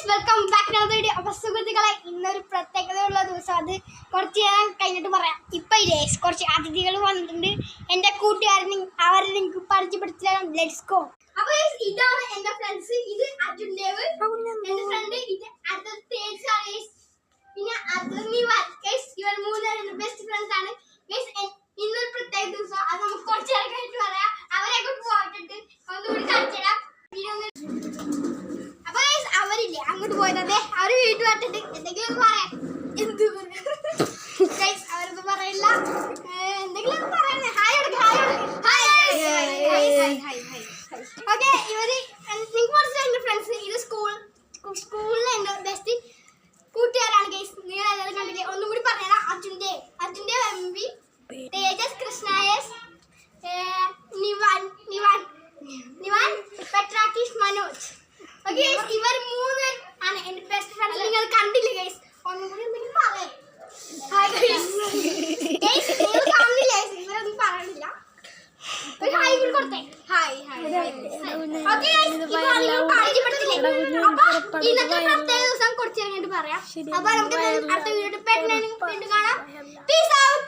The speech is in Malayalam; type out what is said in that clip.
Welcome back to video. അപ്പോൾ സുഹൃത്തുക്കളെ, ഇന്നൊരു പ്രത്യേകതയുള്ള ദിവസം. അത് കുറച്ച് നേരം കഴിഞ്ഞിട്ട് പറയാം. ഇപ്പം ഇല്ലേ കുറച്ച് അതിഥികൾ വന്നിട്ടുണ്ട്. എൻ്റെ കൂട്ടുകാരൻ അവരെ എനിക്ക് പരിചയപ്പെടുത്തിയാൽ ലെറ്റ്സ് ഗോ. അപ്പോൾ ഇതാണ് എൻ്റെ ഫ്രണ്ട്സ്. ഇത് അർജുൻ ദേവ്, എൻ്റെ ഫ്രണ്ട്. ഇത് പിന്നെ ഇവർ മൂന്നുപേരും ബെസ്റ്റ് ഫ്രണ്ട്സ് ആണ്. ഇന്നൊരു പ്രത്യേക ദിവസം. അത് നമുക്ക് കുറച്ച് നേരം കഴിഞ്ഞിട്ട് പറയാം. അവരെ കൊണ്ട് പോയിട്ടുണ്ട് ഒന്നുകൂടി കാണിച്ചിടാം. അപ്പൊ അവരില്ലേ അങ്ങോട്ട് പോയത്, അവര് വീട്ടിൽ വന്നിട്ട് എന്തെങ്കിലും പറയാം. അവരൊന്നും പറയില്ല. എന്തെങ്കിലും പറയുന്നത് ഓക്കെ. ഇവര് നിങ്ങൾക്ക് മനസ്സിലായി ഫ്രണ്ട്സ്. ഇത് സ്കൂളിലെ എൻ്റെ ബെസ്റ്റ് കൂട്ടുകാരാണ് ഗൈസ്. നിങ്ങൾ എല്ലാവരും കണ്ടില്ലേ? ഒന്നും കൂടി പറഞ്ഞുതരാം. അർജുൻ്റെ MV, തേജസ് കൃഷ്ണായസ്, നിവാൻ പെട്രാക്കിഷ്, മനോജ്. ഓക്കെ, ഇവർ മൂന്ന് ആണ് എൻ്റെ ബെസ്റ്റ് ഫ്രണ്ട്സ്. നിങ്ങൾ കണ്ടില്ലേ ഗൈസ്? ഒന്നും കൂടി എന്തെങ്കിലും പറയാം. Hi guys. നിങ്ങൾ കാണുന്നില്ലേ? ഇവരൊന്നും പറയണില്ല. ഒരു ഹായ് കൂടി കൊടുത്തേ. ഹായ്. ഓക്കെ ഗൈസ്, ഇന്നത്തെ പ്രത്യേക ദിവസം കുറച്ച് കഴിഞ്ഞിട്ട് പറയാം. അപ്പൊ നമുക്ക് അടുത്ത വീഡിയോ കാണാം. Peace out.